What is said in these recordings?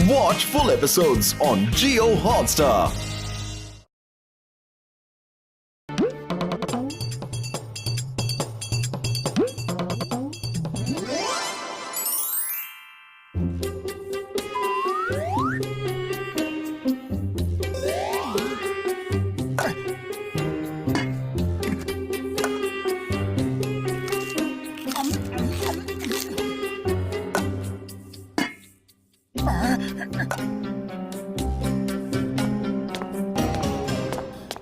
Watch full episodes on Jio Hotstar.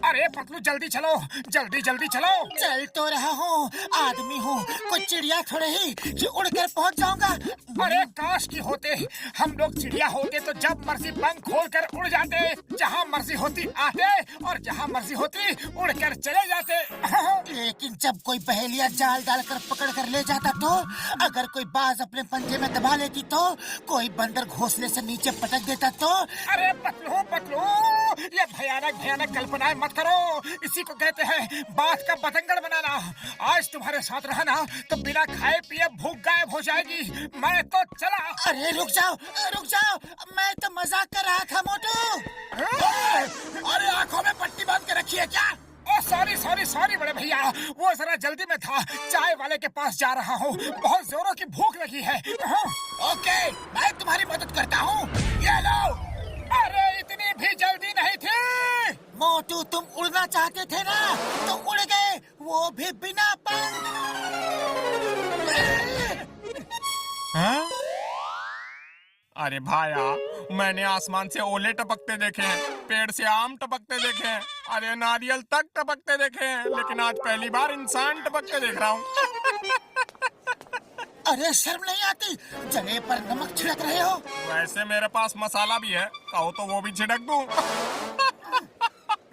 अरे पतलू जल्दी चलो, जल्दी जल्दी चलो। चल तो रहा हूँ, आदमी हूँ, कुछ चिड़िया थोड़े ही कि उड़कर पहुँच जाऊंगा। अरे काश की होते हम लोग चिड़िया होते तो जब मर्जी पंख खोलकर उड़ जाते, जहाँ मर्जी होती आते और जहाँ मर्जी होती उड़कर चले जाते। लेकिन जब कोई पहेलिया जाल डालकर पकड़ कर ले जाता तो, अगर कोई बाज अपने पंजे में दबा लेती तो, कोई बंदर घोंसले से नीचे पटक देता तो। अरे पतलू पतलू, ये भयानक भयानक कल्पनाएं मत करो, इसी को कहते हैं बात का बतंगड़ बनाना। आज तुम्हारे साथ रहा ना तो बिना खाए पिए भूख गायब हो जाएगी। मैं तो चला। अरे रुक जाओ, मैं तो मजाक कर रहा था मोटू। अरे आंखों में पट्टी बांध के रखी है क्या? सॉरी सॉरी सॉरी बड़े भैया, वो जरा जल्दी में था, चाय वाले के पास जा रहा हूँ, बहुत जोरों की भूख लगी है। ओके, मैं तुम्हारी मदद करता हूँ, ये लो। अरे इतनी भी जल्दी नहीं थी। मोटू तुम उड़ना चाहते थे ना, तो उड़ गए, वो भी बिना पंख। अरे भाया, मैंने आसमान से ओले टपकते देखे हैं, पेड़ से आम टपकते देखे हैं, अरे नारियल तक टपकते देखे हैं, लेकिन आज पहली बार इंसान टपकते देख रहा हूँ। अरे शर्म नहीं आती, जगह पर नमक छिड़क रहे हो। वैसे मेरे पास मसाला भी है, कहो तो वो भी छिड़क दूं।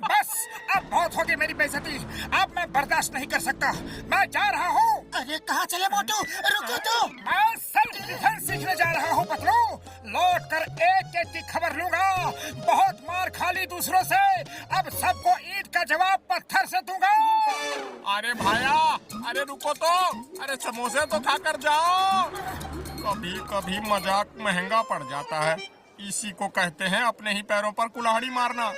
बस अब बहुत हो गई मेरी बेइज्जती, अब मैं बर्दाश्त नहीं कर सकता, मैं जा रहा हूँ। अरे कहाँ चले मोटू, रुको तो। मैं सेल्फ डिफेंस सीखने जा रहा हूँ पतलू, लौट कर एक एक की खबर लूंगा। बहुत मार खा ली दूसरों से, अब सबको ईंट का जवाब पत्थर से दूंगा। अरे भाया, अरे रुको तो, अरे समोसे तो खाकर जाओ। कभी कभी मजाक महंगा पड़ जाता है, इसी को कहते हैं अपने ही पैरों पर कुल्हाड़ी मारना।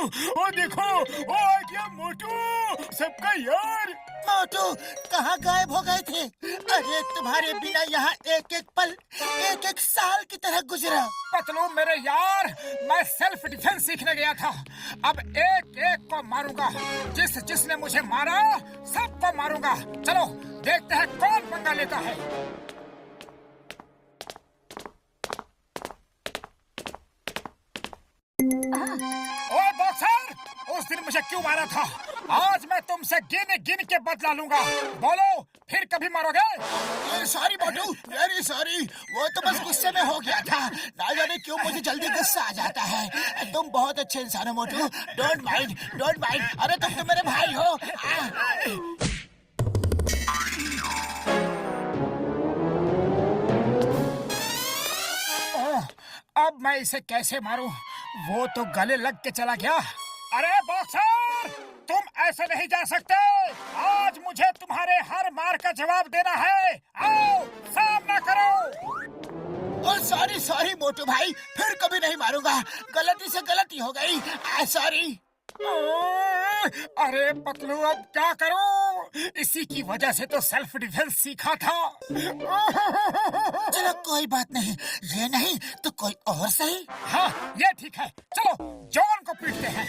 ओ देखो, ओ आ गया मोटू, सबका यार। मोटू कहाँ गायब हो गए थे? अरे तुम्हारे बिना यहाँ एक एक पल एक एक साल की तरह गुजरा। पतलू मेरे यार, मैं सेल्फ डिफेंस सीखने गया था, अब एक एक को मारूंगा, जिसने मुझे मारा सबको मारूंगा। चलो देखते हैं कौन पंगा लेता है। ओए बॉक्सर, उस दिन मुझे क्यों मारा था? आज मैं तुमसे गिन गिन के बदला लूंगा। बोलो फिर कभी मारोगे? सॉरी मोटू, वेरी सॉरी, वो तो बस गुस्से में हो गया था, ना जाने क्यों मुझे जल्दी गुस्सा आ जाता है। तुम बहुत अच्छे इंसान हो मोटू, डोंट माइंड, डोंट माइंड। अरे तुम तो मेरे भाई हो। अब मैं इसे कैसे मारूं? वो तो गले लग के चला गया। अरे बॉक्सर, तुम ऐसे नहीं जा सकते, आज मुझे तुम्हारे हर मार का जवाब देना है। आओ सामना करो। सॉरी सॉरी मोटू भाई, फिर कभी नहीं मारूंगा, गलती से गलती हो गई, सॉरी। अरे पतलू अब क्या करूं? इसी की वजह से तो सेल्फ डिफेंस सीखा था। चलो कोई बात नहीं, ये नहीं तो कोई और सही। हाँ ये ठीक है, चलो जॉन को पीटते हैं।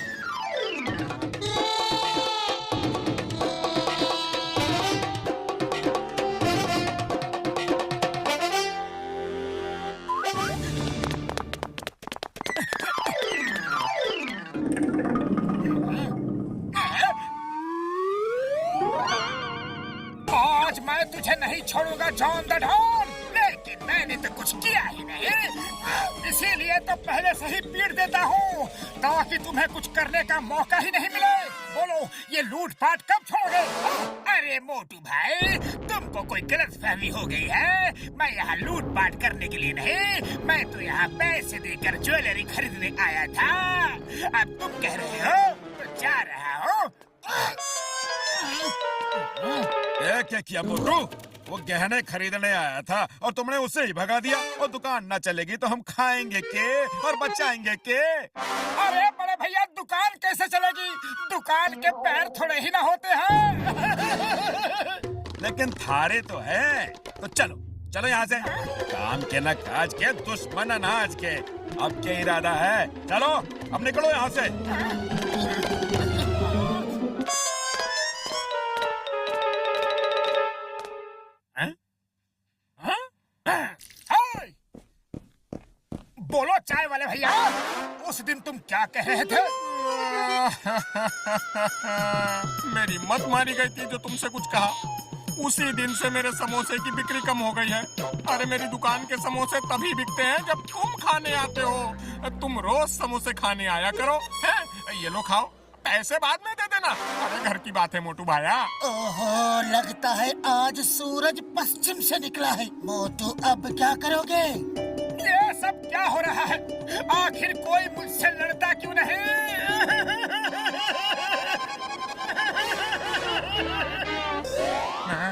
आज मैं तुझे नहीं छोड़ूंगा जॉन द डॉन, लेकिन मैंने तो कुछ किया ही नहीं, इसीलिए तो पहले से ही पीट देता हूँ ताकि तुम्हें कुछ करने का मौका ही नहीं मिले। बोलो ये लूटपाट कब छोड़ोगे? अरे मोटू भाई, तुमको कोई गलतफहमी हो गई है। मैं यहाँ लूटपाट करने के लिए नहीं, मैं तो यहाँ पैसे देकर ज्वेलरी खरीदने आया था। अब तुम कह रहे हो तो जा रहा हूँ। क्या किया मोटू? वो गहने खरीदने आया था और तुमने उसे ही भगा दिया। और दुकान न चलेगी तो हम खाएंगे के और बचाएंगे के? अरे बड़े भैया, दुकान कैसे चलेगी? दुकान के पैर थोड़े ही ना होते हैं। लेकिन थारे तो है। तो चलो चलो यहाँ से। काम के न काज के, दुश्मन अनाज के। अब क्या इरादा है? चलो अब निकलो यहाँ से। बोलो चाय वाले भैया, उस दिन तुम क्या कह रहे थे? मेरी मत मारी गई थी जो तुमसे कुछ कहा। उसी दिन से मेरे समोसे की बिक्री कम हो गई है। अरे मेरी दुकान के समोसे तभी बिकते हैं जब तुम खाने आते हो। तुम रोज समोसे खाने आया करो। हैं? ये लो खाओ, पैसे बाद में दे देना। अरे घर की बात है मोटू भाया। ओहो, लगता है आज सूरज पश्चिम से निकला है। मोटू अब क्या करोगे? ये सब क्या हो रहा है? आखिर कोई मुझसे लड़ता क्यों नहीं?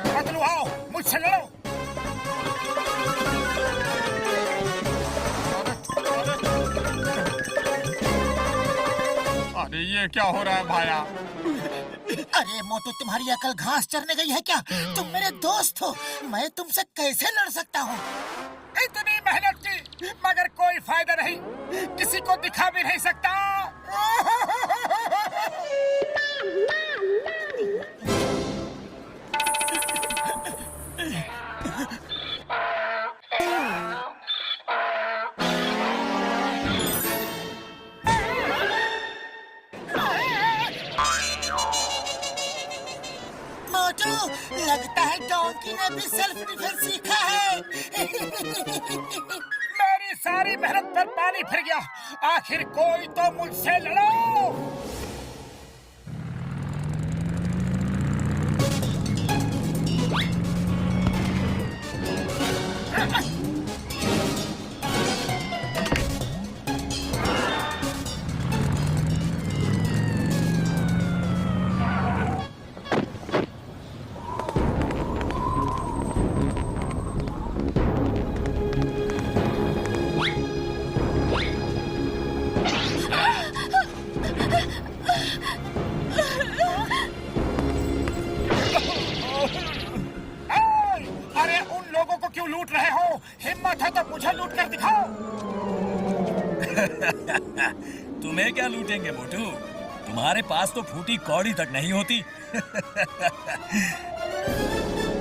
बदलू आओ, मुझसे लड़ो। अरे ये क्या हो रहा है भाया? अरे मोटू, तुम्हारी अकल घास चरने गई है क्या? तुम मेरे दोस्त हो, मैं तुमसे कैसे लड़ सकता हूँ? इतनी मेहनत की मगर कोई फायदा नहीं, किसी को दिखा भी नहीं सकता। मोटू, लगता है डोंकी ने भी सेल्फ डिफेंस सीखा है। मेरी सारी मेहनत पर पानी फिर गया। आखिर कोई तो मुझसे लड़ो। लूट रहे हो? हिम्मत है तो मुझे लूट कर दिखाओ। तुम्हें क्या लूटेंगे मोटू? तुम्हारे पास तो फूटी कौड़ी तक नहीं होती।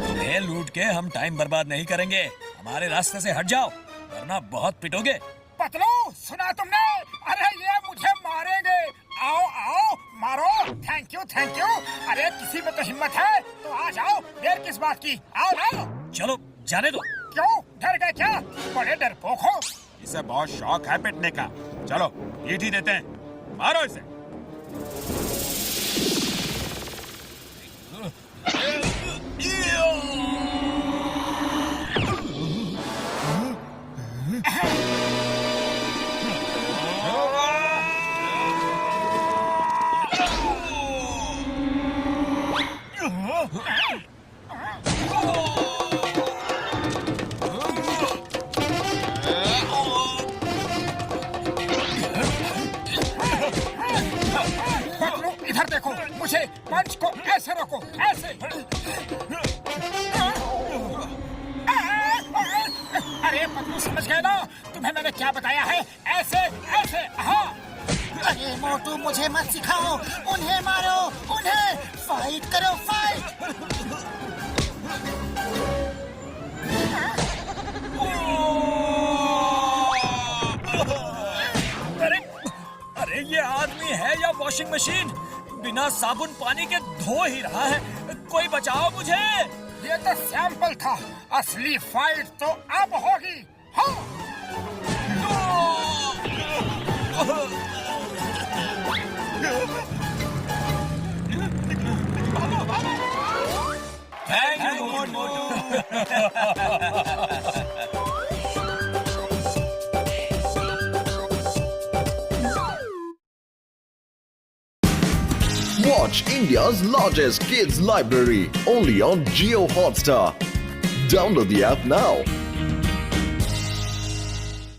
तुम्हें लूट के हम टाइम बर्बाद नहीं करेंगे। हमारे रास्ते से हट जाओ वरना बहुत पिटोगे। पतलू, सुना तुमने? अरे ये मुझे मारेंगे। आओ आओ मारो। Thank you thank you. अरे किसी में तो हिम्मत है तो आ जाओ, देर किस बात की? आओ ना। चलो जाने दो। क्यों, डर गए क्या? बड़े डरपोक हो। इसे बहुत शौक है पिटने का। चलो ईंट ही देते हैं, मारो इसे। इधर देखो, मुझे पंच को ऐसे रोको, ऐसे। अरे पतलू, समझ गए ना? तुम्हें मैंने क्या बताया है? ऐसे ऐसे। हाँ। अरे मोटू, मुझे मत सिखाओ। उन्हें मारो, उन्हें। फाइट करो, फाइट। अरे ये आदमी है या वॉशिंग मशीन? बिना साबुन पानी के धो ही रहा है। कोई बचाओ मुझे। ये तो सैंपल था, असली फाइट तो अब होगी। हाँ। Watch India's largest kids library only on Geo Hotstar. Download the app now.